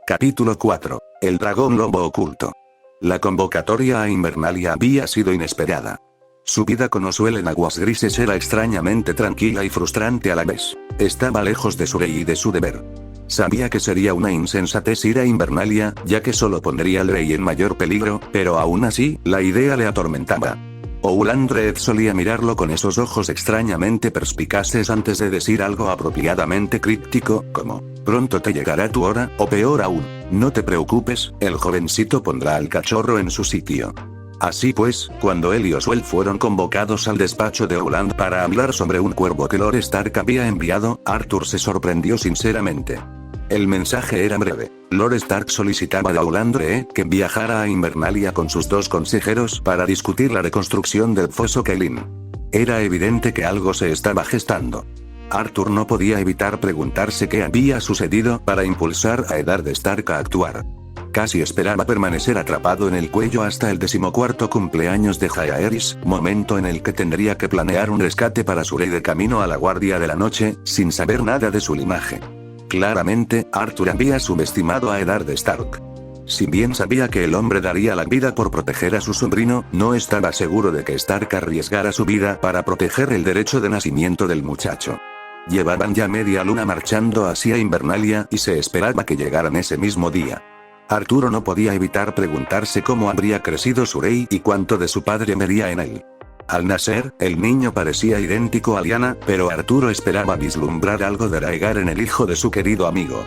Capítulo 4. El dragón lobo oculto. La convocatoria a Invernalia había sido inesperada. Su vida con Osuel en Aguas Grises era extrañamente tranquila y frustrante a la vez. Estaba lejos de su rey y de su deber. Sabía que sería una insensatez ir a Invernalia, ya que solo pondría al rey en mayor peligro, pero aún así, la idea le atormentaba. Oulandred solía mirarlo con esos ojos extrañamente perspicaces antes de decir algo apropiadamente críptico, como, pronto te llegará tu hora, o peor aún, no te preocupes, el jovencito pondrá al cachorro en su sitio. Así pues, cuando él y Osuel fueron convocados al despacho de Ouland para hablar sobre un cuervo que Lord Stark había enviado, Arthur se sorprendió sinceramente. El mensaje era breve. Lord Stark solicitaba a Oulandred que viajara a Invernalia con sus dos consejeros para discutir la reconstrucción del foso Kaelin. Era evidente que algo se estaba gestando. Arthur no podía evitar preguntarse qué había sucedido para impulsar a Eddard Stark a actuar. Casi esperaba permanecer atrapado en el cuello hasta el 14º cumpleaños de Jaehaerys, momento en el que tendría que planear un rescate para su rey de camino a la guardia de la noche, sin saber nada de su linaje. Claramente, Arthur había subestimado a Eddard Stark. Si bien sabía que el hombre daría la vida por proteger a su sobrino, no estaba seguro de que Stark arriesgara su vida para proteger el derecho de nacimiento del muchacho. Llevaban ya media luna marchando hacia Invernalia y se esperaba que llegaran ese mismo día. Arturo no podía evitar preguntarse cómo habría crecido su rey y cuánto de su padre vería en él. Al nacer, el niño parecía idéntico a Lyanna, pero Arturo esperaba vislumbrar algo de Rhaegar en el hijo de su querido amigo.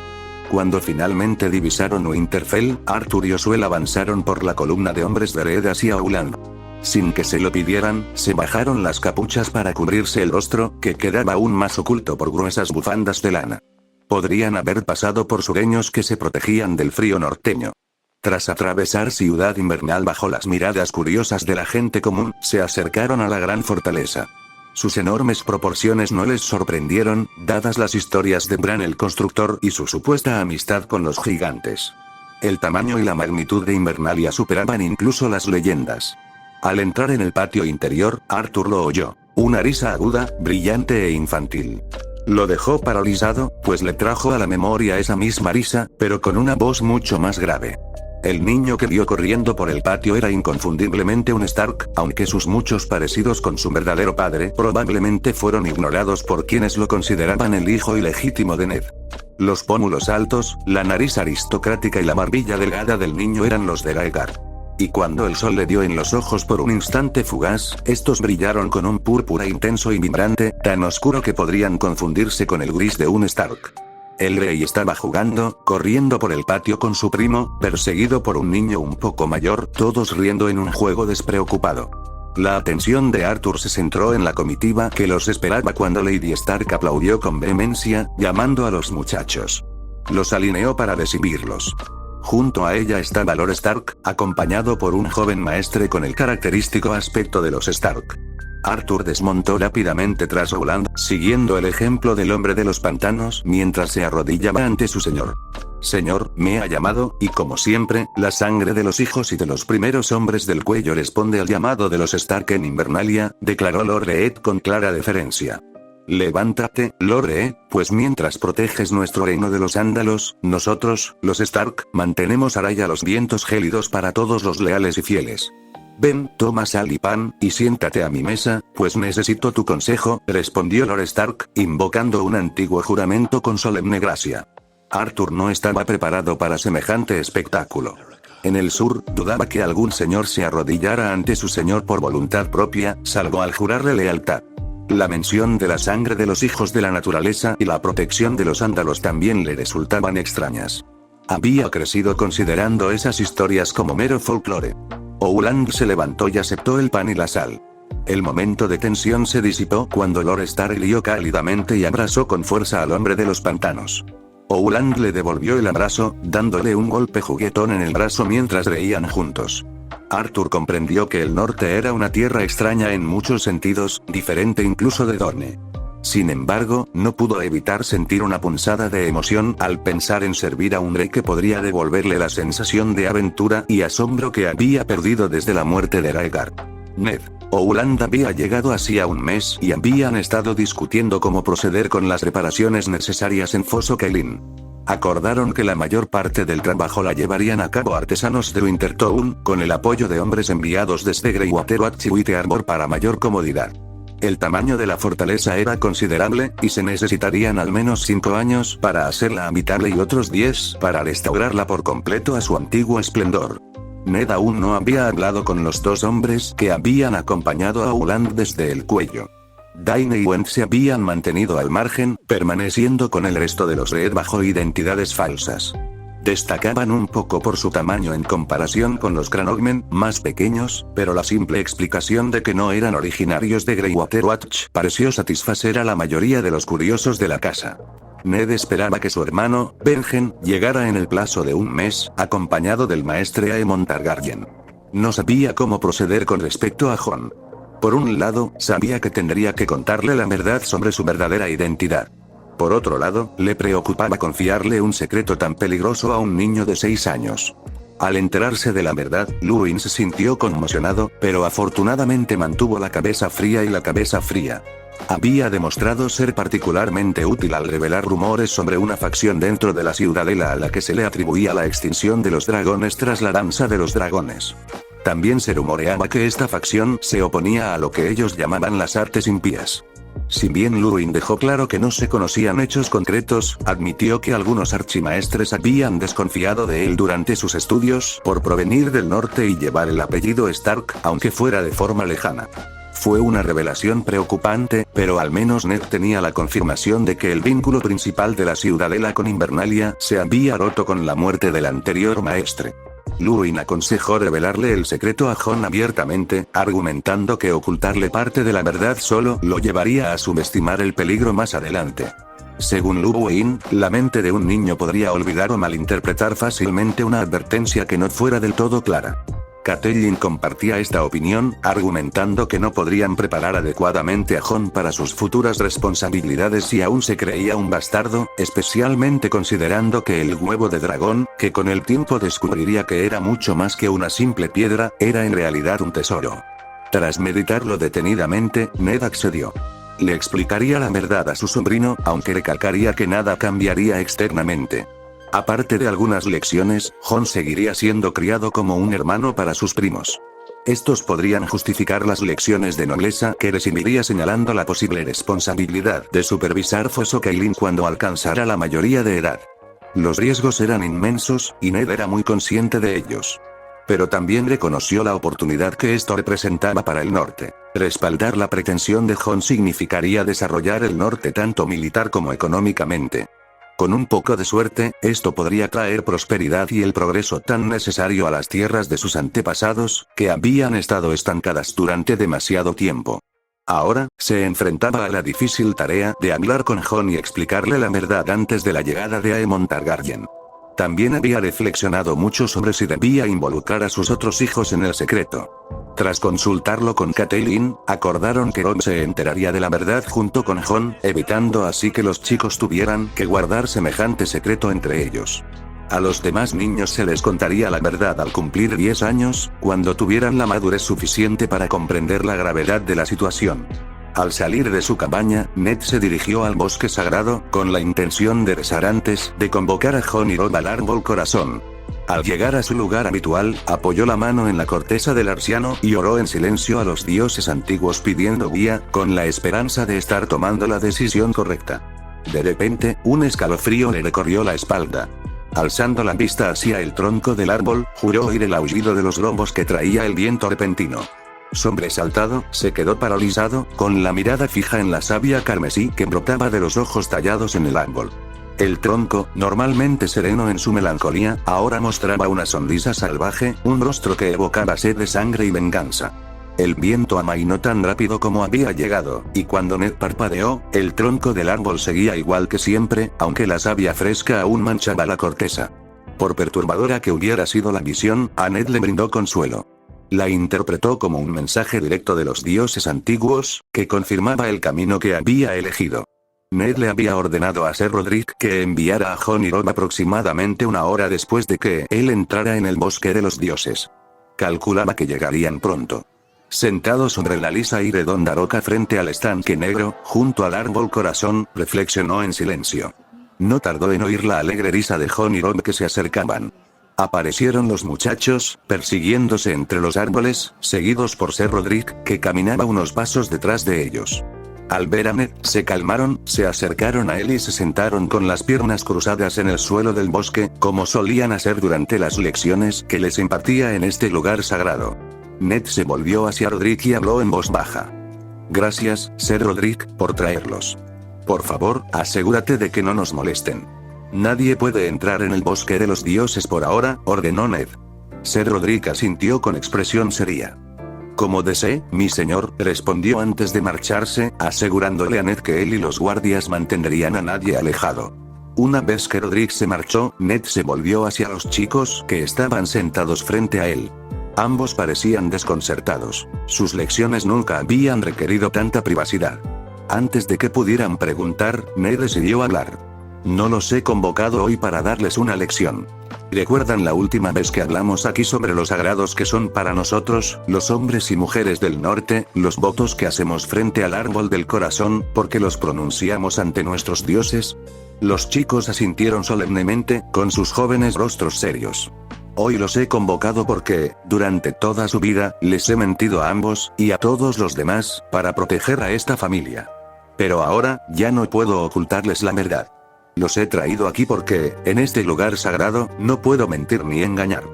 Cuando finalmente divisaron Winterfell, Arthur y Osuel avanzaron por la columna de hombres de Red hacia Ouland. Sin que se lo pidieran, se bajaron las capuchas para cubrirse el rostro, que quedaba aún más oculto por gruesas bufandas de lana. Podrían haber pasado por sureños que se protegían del frío norteño. Tras atravesar Ciudad Invernal bajo las miradas curiosas de la gente común, se acercaron a la gran fortaleza. Sus enormes proporciones no les sorprendieron, dadas las historias de Bran el Constructor y su supuesta amistad con los gigantes. El tamaño y la magnitud de Invernalia superaban incluso las leyendas. Al entrar en el patio interior, Arthur lo oyó. Una risa aguda, brillante e infantil. Lo dejó paralizado, pues le trajo a la memoria esa misma risa, pero con una voz mucho más grave. El niño que vio corriendo por el patio era inconfundiblemente un Stark, aunque sus muchos parecidos con su verdadero padre probablemente fueron ignorados por quienes lo consideraban el hijo ilegítimo de Ned. Los pómulos altos, la nariz aristocrática y la barbilla delgada del niño eran los de Rhaegar. Y cuando el sol le dio en los ojos por un instante fugaz, estos brillaron con un púrpura intenso y vibrante, tan oscuro que podrían confundirse con el gris de un Stark. El rey estaba jugando, corriendo por el patio con su primo, perseguido por un niño un poco mayor, todos riendo en un juego despreocupado. La atención de Arthur se centró en la comitiva que los esperaba cuando Lady Stark aplaudió con vehemencia, llamando a los muchachos. Los alineó para recibirlos. Junto a ella estaba Lord Stark, acompañado por un joven maestre con el característico aspecto de los Stark. Arthur desmontó rápidamente tras Ouland, siguiendo el ejemplo del hombre de los pantanos mientras se arrodillaba ante su señor. Señor, me ha llamado, y como siempre, la sangre de los hijos y de los primeros hombres del cuello responde al llamado de los Stark en Invernalia, declaró Lord Ed con clara deferencia. Levántate, Lord Ed, pues mientras proteges nuestro reino de los Ándalos, nosotros, los Stark, mantenemos a raya los vientos gélidos para todos los leales y fieles. Ven, toma sal y pan, y siéntate a mi mesa, pues necesito tu consejo, respondió Lord Stark, invocando un antiguo juramento con solemne gracia. Arthur no estaba preparado para semejante espectáculo. En el sur, dudaba que algún señor se arrodillara ante su señor por voluntad propia, salvo al jurarle lealtad. La mención de la sangre de los hijos de la naturaleza y la protección de los ándalos también le resultaban extrañas. Había crecido considerando esas historias como mero folclore. Ouland se levantó y aceptó el pan y la sal. El momento de tensión se disipó cuando Lord Stark rió cálidamente y abrazó con fuerza al hombre de los pantanos. Ouland le devolvió el abrazo, dándole un golpe juguetón en el brazo mientras reían juntos. Arthur comprendió que el norte era una tierra extraña en muchos sentidos, diferente incluso de Dorne. Sin embargo, no pudo evitar sentir una punzada de emoción al pensar en servir a un rey que podría devolverle la sensación de aventura y asombro que había perdido desde la muerte de Rhaegar. Ned. Ouland había llegado hacía un mes y habían estado discutiendo cómo proceder con las reparaciones necesarias en Foso Kaelin. Acordaron que la mayor parte del trabajo la llevarían a cabo artesanos de Wintertown, con el apoyo de hombres enviados desde Greywater a Chiwetel Ardor para mayor comodidad. El tamaño de la fortaleza era considerable, y se necesitarían al menos 5 años para hacerla habitable y otros 10 para restaurarla por completo a su antiguo esplendor. Ned aún no había hablado con los dos hombres que habían acompañado a Uland desde el cuello. Daine y Went se habían mantenido al margen, permaneciendo con el resto de los Red bajo identidades falsas. Destacaban un poco por su tamaño en comparación con los Cranogmen, más pequeños, pero la simple explicación de que no eran originarios de Greywater Watch pareció satisfacer a la mayoría de los curiosos de la casa. Ned esperaba que su hermano, Benjen, llegara en el plazo de un mes, acompañado del maestre Aemon Targaryen. No sabía cómo proceder con respecto a Jon. Por un lado, sabía que tendría que contarle la verdad sobre su verdadera identidad. Por otro lado, le preocupaba confiarle un secreto tan peligroso a un niño de 6 años. Al enterarse de la verdad, Luwin se sintió conmocionado, pero afortunadamente mantuvo la cabeza fría y la cabeza fría. Había demostrado ser particularmente útil al revelar rumores sobre una facción dentro de la ciudadela a la que se le atribuía la extinción de los dragones tras la danza de los dragones. También se rumoreaba que esta facción se oponía a lo que ellos llamaban las artes impías. Si bien Luwin dejó claro que no se conocían hechos concretos, admitió que algunos archimaestres habían desconfiado de él durante sus estudios por provenir del norte y llevar el apellido Stark, aunque fuera de forma lejana. Fue una revelación preocupante, pero al menos Ned tenía la confirmación de que el vínculo principal de la ciudadela con Invernalia se había roto con la muerte del anterior maestre. Luwin aconsejó revelarle el secreto a Jon abiertamente, argumentando que ocultarle parte de la verdad solo lo llevaría a subestimar el peligro más adelante. Según Luwin, la mente de un niño podría olvidar o malinterpretar fácilmente una advertencia que no fuera del todo clara. Catelyn compartía esta opinión, argumentando que no podrían preparar adecuadamente a Jon para sus futuras responsabilidades si aún se creía un bastardo, especialmente considerando que el huevo de dragón, que con el tiempo descubriría que era mucho más que una simple piedra, era en realidad un tesoro. Tras meditarlo detenidamente, Ned accedió. Le explicaría la verdad a su sobrino, aunque recalcaría que nada cambiaría externamente. Aparte de algunas lecciones, Jon seguiría siendo criado como un hermano para sus primos. Estos podrían justificar las lecciones de nobleza que recibiría, señalando la posible responsabilidad de supervisar Foso Cailin cuando alcanzara la mayoría de edad. Los riesgos eran inmensos, y Ned era muy consciente de ellos. Pero también reconoció la oportunidad que esto representaba para el norte. Respaldar la pretensión de Jon significaría desarrollar el norte tanto militar como económicamente. Con un poco de suerte, esto podría traer prosperidad y el progreso tan necesario a las tierras de sus antepasados, que habían estado estancadas durante demasiado tiempo. Ahora, se enfrentaba a la difícil tarea de hablar con Jon y explicarle la verdad antes de la llegada de Aemon Targaryen. También había reflexionado mucho sobre si debía involucrar a sus otros hijos en el secreto. Tras consultarlo con Catelyn, acordaron que Robb se enteraría de la verdad junto con Jon, evitando así que los chicos tuvieran que guardar semejante secreto entre ellos. A los demás niños se les contaría la verdad al cumplir 10 años, cuando tuvieran la madurez suficiente para comprender la gravedad de la situación. Al salir de su cabaña, Ned se dirigió al bosque sagrado, con la intención de rezar antes de convocar a Jon y Robb al árbol corazón. Al llegar a su lugar habitual, apoyó la mano en la corteza del arciano y oró en silencio a los dioses antiguos pidiendo guía, con la esperanza de estar tomando la decisión correcta. De repente, un escalofrío le recorrió la espalda. Alzando la vista hacia el tronco del árbol, juró oír el aullido de los lobos que traía el viento repentino. Sobresaltado, se quedó paralizado, con la mirada fija en la savia carmesí que brotaba de los ojos tallados en el árbol. El tronco, normalmente sereno en su melancolía, ahora mostraba una sonrisa salvaje, un rostro que evocaba sed de sangre y venganza. El viento amainó tan rápido como había llegado, y cuando Ned parpadeó, el tronco del árbol seguía igual que siempre, aunque la savia fresca aún manchaba la corteza. Por perturbadora que hubiera sido la visión, a Ned le brindó consuelo. La interpretó como un mensaje directo de los dioses antiguos, que confirmaba el camino que había elegido. Ned le había ordenado a Ser Rodrik que enviara a Jon y Robb aproximadamente una hora después de que él entrara en el bosque de los dioses. Calculaba que llegarían pronto. Sentado sobre la lisa y redonda roca frente al estanque negro, junto al árbol corazón, reflexionó en silencio. No tardó en oír la alegre risa de Jon y Rob que se acercaban. Aparecieron los muchachos, persiguiéndose entre los árboles, seguidos por Ser Roderick, que caminaba unos pasos detrás de ellos. Al ver a Ned, se calmaron, se acercaron a él y se sentaron con las piernas cruzadas en el suelo del bosque, como solían hacer durante las lecciones que les impartía en este lugar sagrado. Ned se volvió hacia Roderick y habló en voz baja. Gracias, Ser Roderick, por traerlos. Por favor, asegúrate de que no nos molesten. Nadie puede entrar en el bosque de los dioses por ahora, ordenó Ned. Ser Roderick asintió con expresión seria. Como desee, mi señor, respondió antes de marcharse, asegurándole a Ned que él y los guardias mantendrían a nadie alejado. Una vez que Roderick se marchó, Ned se volvió hacia los chicos que estaban sentados frente a él. Ambos parecían desconcertados. Sus lecciones nunca habían requerido tanta privacidad. Antes de que pudieran preguntar, Ned decidió hablar. No los he convocado hoy para darles una lección. ¿Recuerdan la última vez que hablamos aquí sobre los sagrados que son para nosotros, los hombres y mujeres del norte, los votos que hacemos frente al árbol del corazón, porque los pronunciamos ante nuestros dioses? Los chicos asintieron solemnemente, con sus jóvenes rostros serios. Hoy los he convocado porque, durante toda su vida, les he mentido a ambos, y a todos los demás, para proteger a esta familia. Pero ahora, ya no puedo ocultarles la verdad. Los he traído aquí porque, en este lugar sagrado, no puedo mentir ni engañar.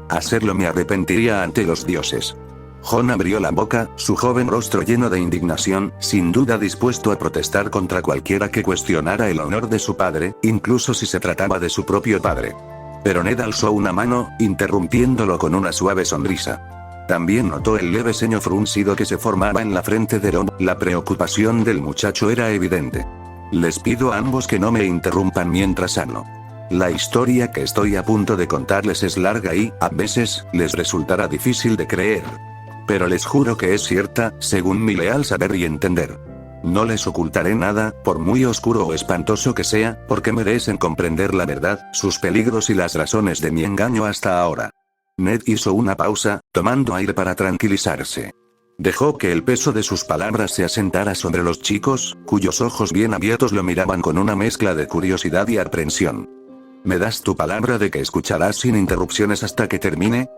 Hacerlo me arrepentiría ante los dioses. Jon abrió la boca, su joven rostro lleno de indignación, sin duda dispuesto a protestar contra cualquiera que cuestionara el honor de su padre, incluso si se trataba de su propio padre. Pero Ned alzó una mano, interrumpiéndolo con una suave sonrisa. También notó el leve ceño fruncido que se formaba en la frente de Rob. La preocupación del muchacho era evidente. Les pido a ambos que no me interrumpan mientras hablo. La historia que estoy a punto de contarles es larga y, a veces, les resultará difícil de creer. Pero les juro que es cierta, según mi leal saber y entender. No les ocultaré nada, por muy oscuro o espantoso que sea, porque merecen comprender la verdad, sus peligros y las razones de mi engaño hasta ahora. Ned hizo una pausa, tomando aire para tranquilizarse. Dejó que el peso de sus palabras se asentara sobre los chicos, cuyos ojos bien abiertos lo miraban con una mezcla de curiosidad y aprensión. ¿Me das tu palabra de que escucharás sin interrupciones hasta que termine?,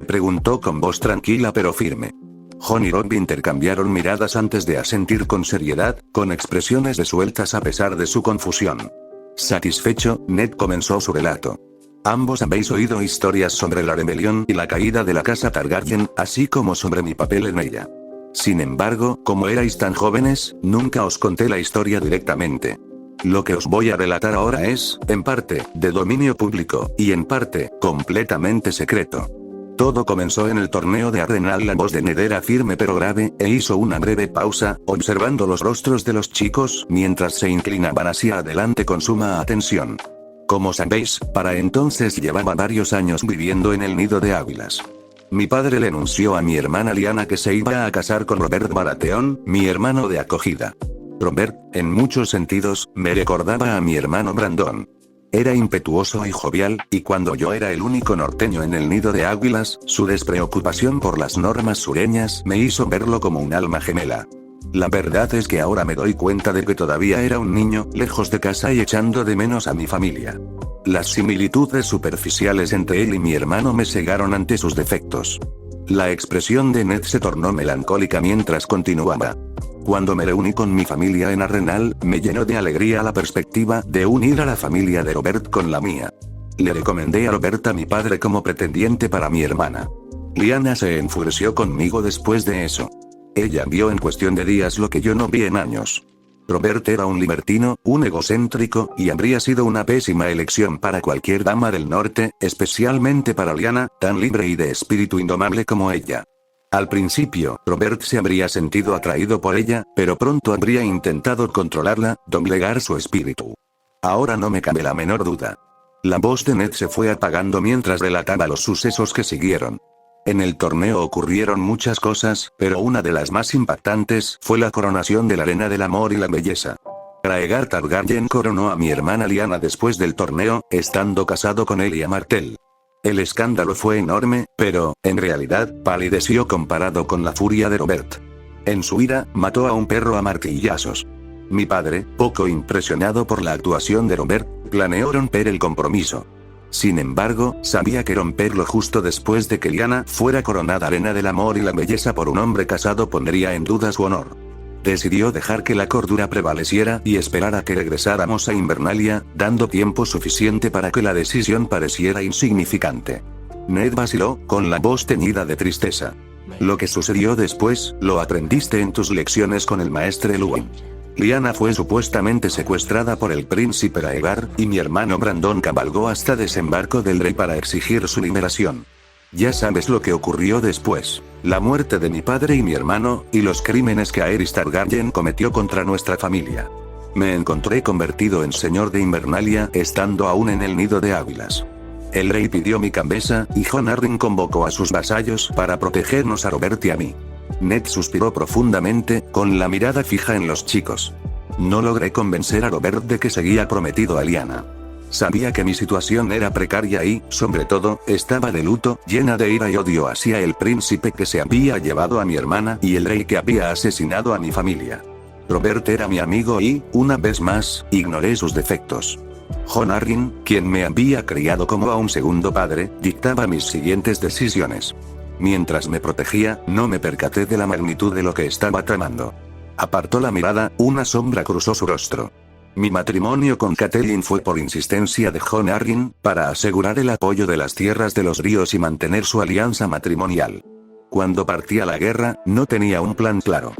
preguntó con voz tranquila pero firme. Jon y Rob intercambiaron miradas antes de asentir con seriedad, con expresiones resueltas a pesar de su confusión. Satisfecho, Ned comenzó su relato. Ambos habéis oído historias sobre la rebelión y la caída de la casa Targaryen, así como sobre mi papel en ella. Sin embargo, como erais tan jóvenes, nunca os conté la historia directamente. Lo que os voy a relatar ahora es, en parte, de dominio público, y en parte, completamente secreto. Todo comenzó en el torneo de Arenal. La voz de Ned era firme pero grave, e hizo una breve pausa, observando los rostros de los chicos, mientras se inclinaban hacia adelante con suma atención. Como sabéis, para entonces llevaba varios años viviendo en el nido de Águilas. Mi padre le anunció a mi hermana Lyanna que se iba a casar con Robert Baratheon, mi hermano de acogida. Robert, en muchos sentidos, me recordaba a mi hermano Brandon. Era impetuoso y jovial, y cuando yo era el único norteño en el nido de Águilas, su despreocupación por las normas sureñas me hizo verlo como un alma gemela. La verdad es que ahora me doy cuenta de que todavía era un niño, lejos de casa y echando de menos a mi familia. Las similitudes superficiales entre él y mi hermano me cegaron ante sus defectos. La expresión de Ned se tornó melancólica mientras continuaba. Cuando me reuní con mi familia en Arenal, me llenó de alegría la perspectiva de unir a la familia de Robert con la mía. Le recomendé a Robert a mi padre como pretendiente para mi hermana. Lyanna se enfureció conmigo después de eso. Ella vio en cuestión de días lo que yo no vi en años. Robert era un libertino, un egocéntrico, y habría sido una pésima elección para cualquier dama del norte, especialmente para Lyanna, tan libre y de espíritu indomable como ella. Al principio, Robert se habría sentido atraído por ella, pero pronto habría intentado controlarla, doblegar su espíritu. Ahora no me cabe la menor duda. La voz de Ned se fue apagando mientras relataba los sucesos que siguieron. En el torneo ocurrieron muchas cosas, pero una de las más impactantes fue la coronación de la Arena del Amor y la Belleza. Rhaegar Targaryen coronó a mi hermana Lyanna después del torneo, estando casado con Elia Martell. El escándalo fue enorme, pero, en realidad, palideció comparado con la furia de Robert. En su ira, mató a un perro a martillazos. Mi padre, poco impresionado por la actuación de Robert, Planeó romper el compromiso. Sin embargo, sabía que romperlo justo después de que Lyanna fuera coronada reina del amor y la belleza por un hombre casado pondría en duda su honor. Decidió dejar que la cordura prevaleciera y esperar a que regresáramos a Invernalia, dando tiempo suficiente para que la decisión pareciera insignificante. Ned vaciló, con la voz teñida de tristeza. Lo que sucedió después, lo aprendiste en tus lecciones con el maestre Luwin. Lyanna fue supuestamente secuestrada por el príncipe Aegar, y mi hermano Brandon cabalgó hasta desembarco del rey para exigir su liberación. Ya sabes lo que ocurrió después. La muerte de mi padre y mi hermano, y los crímenes que Aerys Targaryen cometió contra nuestra familia. Me encontré convertido en señor de Invernalia, estando aún en el nido de águilas. El rey pidió mi cabeza, y Jon Arryn convocó a sus vasallos para protegernos a Robert y a mí. Ned suspiró profundamente, con la mirada fija en los chicos. No logré convencer a Robert de que seguía prometido a Lyanna. Sabía que mi situación era precaria y, sobre todo, estaba de luto, llena de ira y odio hacia el príncipe que se había llevado a mi hermana y el rey que había asesinado a mi familia. Robert era mi amigo y, una vez más, ignoré sus defectos. Jon Arryn, quien me había criado como a un segundo padre, dictaba mis siguientes decisiones. Mientras me protegía, no me percaté de la magnitud de lo que estaba tramando. Apartó la mirada, una sombra cruzó su rostro. Mi matrimonio con Catelyn fue por insistencia de Jon Arryn, para asegurar el apoyo de las tierras de los ríos y mantener su alianza matrimonial. Cuando partí a la guerra, no tenía un plan claro.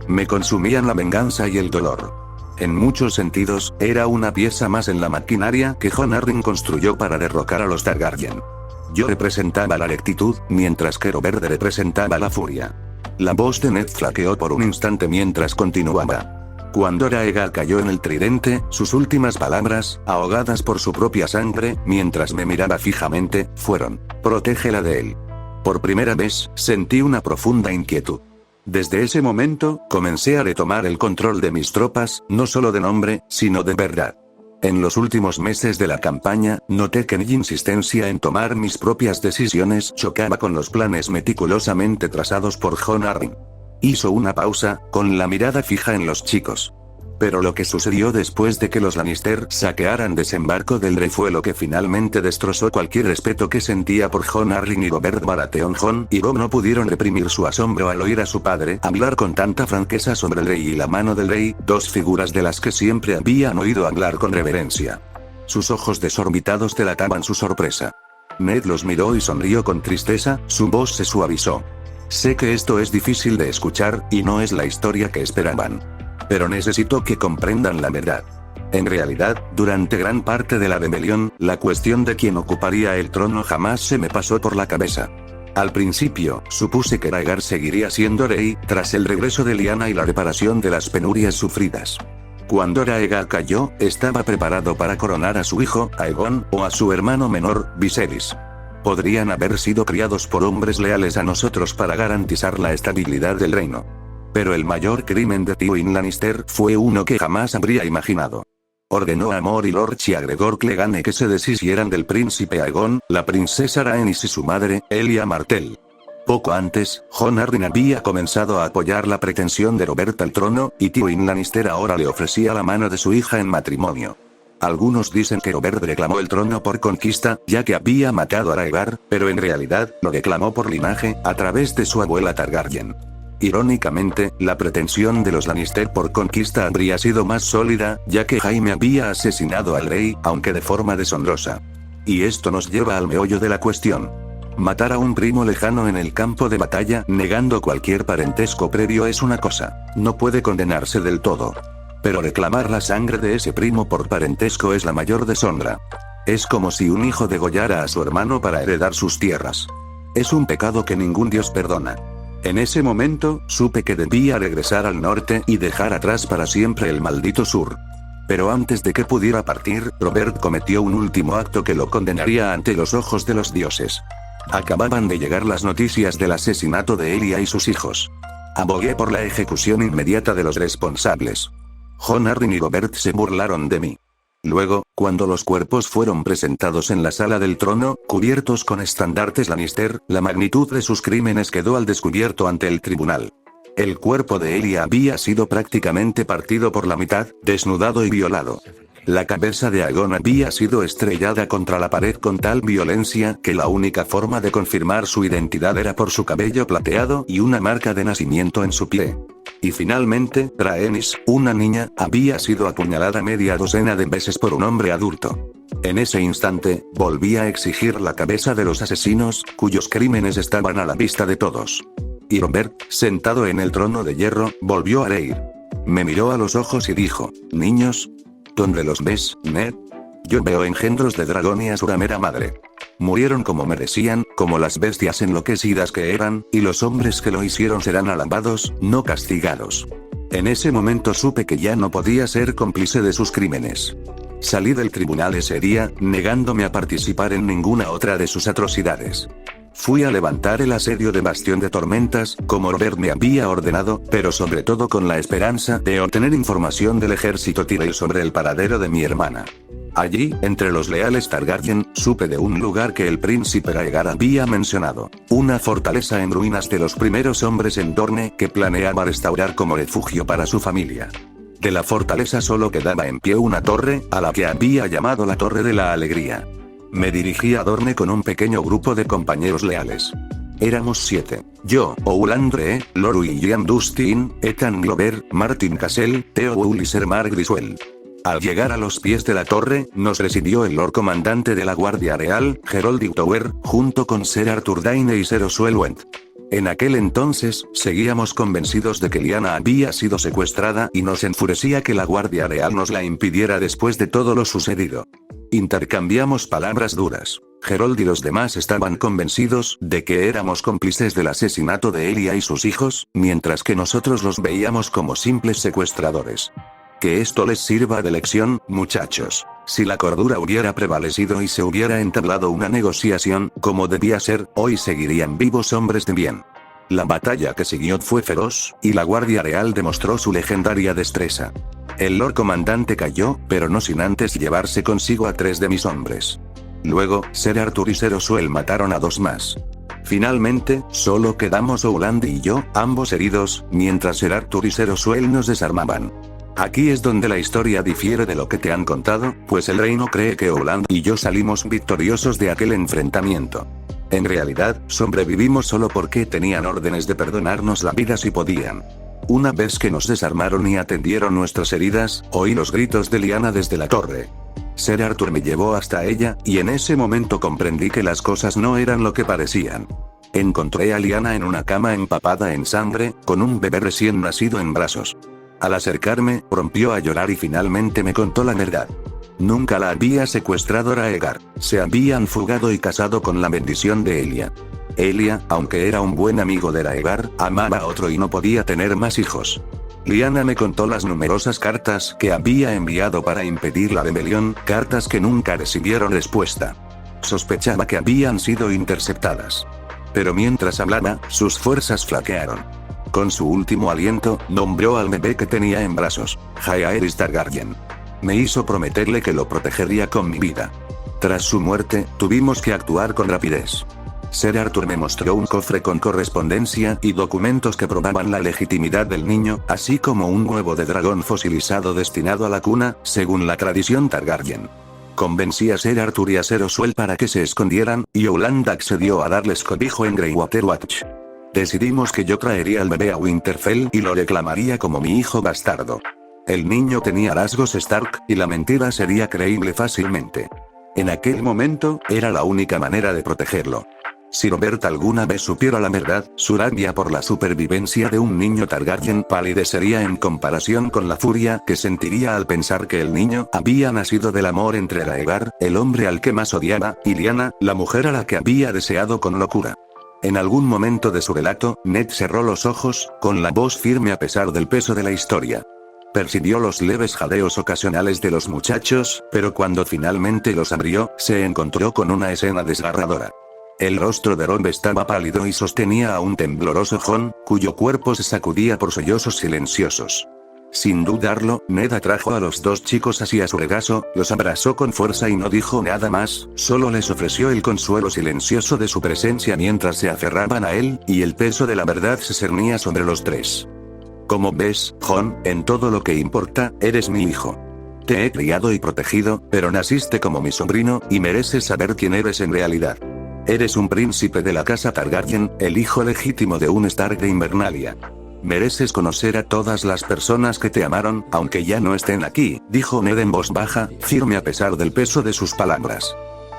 Me consumían la venganza y el dolor. En muchos sentidos, era una pieza más en la maquinaria que Jon Arryn construyó para derrocar a los Targaryen. Yo representaba la rectitud, mientras que Robert representaba la furia. La voz de Ned flaqueó por un instante mientras continuaba. Cuando Aegar cayó en el tridente, sus últimas palabras, ahogadas por su propia sangre, mientras me miraba fijamente, fueron: protégela de él. Por primera vez, sentí una profunda inquietud. Desde ese momento, comencé a retomar el control de mis tropas, no solo de nombre, sino de verdad. En los últimos meses de la campaña, noté que mi insistencia en tomar mis propias decisiones chocaba con los planes meticulosamente trazados por Jon Arryn. Hizo una pausa, con la mirada fija en los chicos. Pero lo que sucedió después de que los Lannister saquearan desembarco del rey fue lo que finalmente destrozó cualquier respeto que sentía por Jon Arryn y Robert Baratheon. Jon y Robb no pudieron reprimir su asombro al oír a su padre hablar con tanta franqueza sobre el rey y la mano del rey, dos figuras de las que siempre habían oído hablar con reverencia. Sus ojos desorbitados delataban su sorpresa. Ned los miró y sonrió con tristeza, su voz se suavizó. Sé que esto es difícil de escuchar, y no es la historia que esperaban. Pero necesito que comprendan la verdad. En realidad, durante gran parte de la rebelión, la cuestión de quién ocuparía el trono jamás se me pasó por la cabeza. Al principio, supuse que Aegar seguiría siendo rey, tras el regreso de Lyanna y la reparación de las penurias sufridas. Cuando Aegar cayó, estaba preparado para coronar a su hijo, Aegon, o a su hermano menor, Viserys. Podrían haber sido criados por hombres leales a nosotros para garantizar la estabilidad del reino. Pero el mayor crimen de Tywin Lannister fue uno que jamás habría imaginado. Ordenó a Mor y Lorch y a Gregor Clegane que se deshicieran del príncipe Aegon, la princesa Rhaenys y su madre, Elia Martell. Poco antes, Jon Arryn había comenzado a apoyar la pretensión de Robert al trono, y Tywin Lannister ahora le ofrecía la mano de su hija en matrimonio. Algunos dicen que Robert reclamó el trono por conquista, ya que había matado a Aegar, pero en realidad, lo reclamó por linaje, a través de su abuela Targaryen. Irónicamente, la pretensión de los Lannister por conquista habría sido más sólida, ya que Jaime había asesinado al rey, aunque de forma deshonrosa. Y esto nos lleva al meollo de la cuestión. Matar a un primo lejano en el campo de batalla, negando cualquier parentesco previo, es una cosa. No puede condenarse del todo. Pero reclamar la sangre de ese primo por parentesco es la mayor deshonra. Es como si un hijo degollara a su hermano para heredar sus tierras. Es un pecado que ningún dios perdona. En ese momento, supe que debía regresar al norte y dejar atrás para siempre el maldito sur. Pero antes de que pudiera partir, Robert cometió un último acto que lo condenaría ante los ojos de los dioses. Acababan de llegar las noticias del asesinato de Elia y sus hijos. Abogué por la ejecución inmediata de los responsables. Jon Arryn y Robert se burlaron de mí. Luego, cuando los cuerpos fueron presentados en la sala del trono, cubiertos con estandartes Lannister, la magnitud de sus crímenes quedó al descubierto ante el tribunal. El cuerpo de Elia había sido prácticamente partido por la mitad, desnudado y violado. La cabeza de Agon había sido estrellada contra la pared con tal violencia que la única forma de confirmar su identidad era por su cabello plateado y una marca de nacimiento en su pie. Y finalmente, Rhaenys, una niña, había sido apuñalada media docena de veces por un hombre adulto. En ese instante, volví a exigir la cabeza de los asesinos, cuyos crímenes estaban a la vista de todos. Y Robert, sentado en el trono de hierro, volvió a reír. Me miró a los ojos y dijo: «Niños, ¿dónde los ves, Ned? Yo veo engendros de dragón y a su ramera madre. Murieron como merecían, como las bestias enloquecidas que eran, y los hombres que lo hicieron serán alabados, no castigados». En ese momento supe que ya no podía ser cómplice de sus crímenes. Salí del tribunal ese día, negándome a participar en ninguna otra de sus atrocidades. Fui a levantar el asedio de Bastión de Tormentas, como Robert me había ordenado, pero sobre todo con la esperanza de obtener información del ejército Tyrell sobre el paradero de mi hermana. Allí, entre los leales Targaryen, supe de un lugar que el príncipe Rhaegar había mencionado, una fortaleza en ruinas de los primeros hombres en Dorne que planeaba restaurar como refugio para su familia. De la fortaleza solo quedaba en pie una torre, a la que había llamado la Torre de la Alegría. Me dirigí a Dorne con un pequeño grupo de compañeros leales. Éramos 7. Yo, Oulandre, Loru y Ian Dustin, Ethan Glover, Martin Cassell, Theo Bull y Ser Mar Griswold. Al llegar a los pies de la torre, nos recibió el Lord Comandante de la Guardia Real, Gerold Hightower, junto con Ser Arthur Dayne y Ser Oswell Went. En aquel entonces, seguíamos convencidos de que Lyanna había sido secuestrada y nos enfurecía que la Guardia Real nos la impidiera después de todo lo sucedido. Intercambiamos palabras duras. Gerold y los demás estaban convencidos de que éramos cómplices del asesinato de Elia y sus hijos, mientras que nosotros los veíamos como simples secuestradores. Que esto les sirva de lección, muchachos. Si la cordura hubiera prevalecido y se hubiera entablado una negociación, como debía ser, hoy seguirían vivos hombres de bien. La batalla que siguió fue feroz, y la Guardia Real demostró su legendaria destreza. El Lord Comandante cayó, pero no sin antes llevarse consigo a 3 de mis hombres. Luego, Ser Arthur y Ser Oswell mataron a 2 más. Finalmente, solo quedamos Ouland y yo, ambos heridos, mientras Ser Arthur y Ser Oswell nos desarmaban. Aquí es donde la historia difiere de lo que te han contado, pues el reino cree que Ouland y yo salimos victoriosos de aquel enfrentamiento. En realidad, sobrevivimos solo porque tenían órdenes de perdonarnos la vida si podían. Una vez que nos desarmaron y atendieron nuestras heridas, oí los gritos de Lyanna desde la torre. Ser Arthur me llevó hasta ella, y en ese momento comprendí que las cosas no eran lo que parecían. Encontré a Lyanna en una cama empapada en sangre, con un bebé recién nacido en brazos. Al acercarme, rompió a llorar y finalmente me contó la verdad. Nunca la había secuestrado Rhaegar, se habían fugado y casado con la bendición de Elia. Elia, aunque era un buen amigo de Rhaegar, amaba a otro y no podía tener más hijos. Lyanna me contó las numerosas cartas que había enviado para impedir la rebelión, cartas que nunca recibieron respuesta. Sospechaba que habían sido interceptadas. Pero mientras hablaba, sus fuerzas flaquearon. Con su último aliento, nombró al bebé que tenía en brazos, Jaehaerys Targaryen. Me hizo prometerle que lo protegería con mi vida. Tras su muerte, tuvimos que actuar con rapidez. Ser Arthur me mostró un cofre con correspondencia y documentos que probaban la legitimidad del niño, así como un huevo de dragón fosilizado destinado a la cuna, según la tradición Targaryen. Convencí a Ser Arthur y a Ser Oswell para que se escondieran, y Ouland accedió a darles cobijo en Greywater Watch. Decidimos que yo traería al bebé a Winterfell y lo reclamaría como mi hijo bastardo. El niño tenía rasgos Stark, y la mentira sería creíble fácilmente. En aquel momento, era la única manera de protegerlo. Si Robert alguna vez supiera la verdad, su rabia por la supervivencia de un niño Targaryen palidecería en comparación con la furia que sentiría al pensar que el niño había nacido del amor entre Rhaegar, el hombre al que más odiaba, y Lyanna, la mujer a la que había deseado con locura. En algún momento de su relato, Ned cerró los ojos, con la voz firme a pesar del peso de la historia. Percibió los leves jadeos ocasionales de los muchachos, pero cuando finalmente los abrió, se encontró con una escena desgarradora. El rostro de Robb estaba pálido y sostenía a un tembloroso Jon, cuyo cuerpo se sacudía por sollozos silenciosos. Sin dudarlo, Ned atrajo a los 2 chicos hacia su regazo, los abrazó con fuerza y no dijo nada más, solo les ofreció el consuelo silencioso de su presencia mientras se aferraban a él, y el peso de la verdad se cernía sobre los 3. Como ves, Jon, en todo lo que importa, eres mi hijo. Te he criado y protegido, pero naciste como mi sobrino, y mereces saber quién eres en realidad. Eres un príncipe de la casa Targaryen, el hijo legítimo de un Stark de Invernalia. Mereces conocer a todas las personas que te amaron, aunque ya no estén aquí, dijo Ned en voz baja, firme a pesar del peso de sus palabras.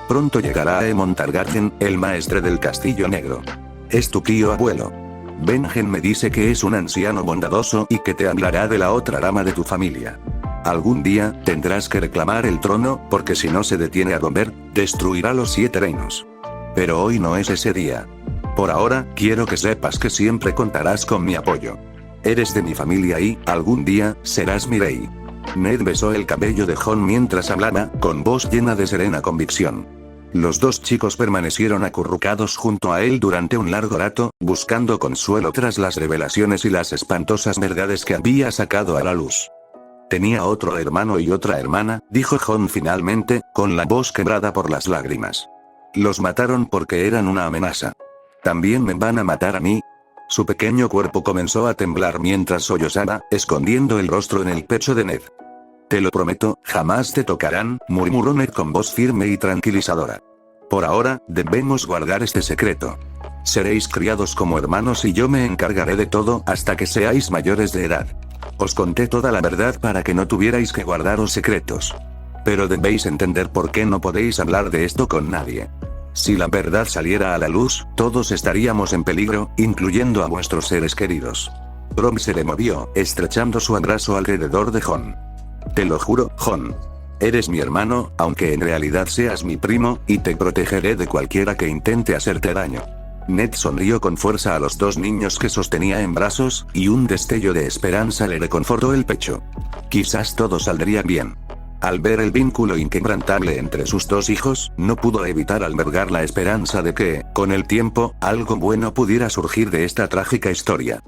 Pronto llegará Aemon Targaryen, el maestre del Castillo Negro. Es tu tío abuelo. Benjen me dice que es un anciano bondadoso y que te hablará de la otra rama de tu familia. Algún día, tendrás que reclamar el trono, porque si no se detiene a Adomer, destruirá los 7 reinos. Pero hoy no es ese día. Por ahora, quiero que sepas que siempre contarás con mi apoyo. Eres de mi familia y, algún día, serás mi rey. Ned besó el cabello de Jon mientras hablaba, con voz llena de serena convicción. Los dos chicos permanecieron acurrucados junto a él durante un largo rato, buscando consuelo tras las revelaciones y las espantosas verdades que había sacado a la luz. Tenía otro hermano y otra hermana, dijo Jon finalmente, con la voz quebrada por las lágrimas. Los mataron porque eran una amenaza. ¿También me van a matar a mí? Su pequeño cuerpo comenzó a temblar mientras sollozaba, escondiendo el rostro en el pecho de Ned. Te lo prometo, jamás te tocarán, murmuró Ned con voz firme y tranquilizadora. Por ahora, debemos guardar este secreto. Seréis criados como hermanos y yo me encargaré de todo hasta que seáis mayores de edad. Os conté toda la verdad para que no tuvierais que guardaros secretos. Pero debéis entender por qué no podéis hablar de esto con nadie. Si la verdad saliera a la luz, todos estaríamos en peligro, incluyendo a vuestros seres queridos. Brom se le movió, estrechando su abrazo alrededor de Jon. Te lo juro, Jon. Eres mi hermano, aunque en realidad seas mi primo, y te protegeré de cualquiera que intente hacerte daño. Ned sonrió con fuerza a los dos niños que sostenía en brazos, y un destello de esperanza le reconfortó el pecho. Quizás todo saldría bien. Al ver el vínculo inquebrantable entre sus dos hijos, no pudo evitar albergar la esperanza de que, con el tiempo, algo bueno pudiera surgir de esta trágica historia.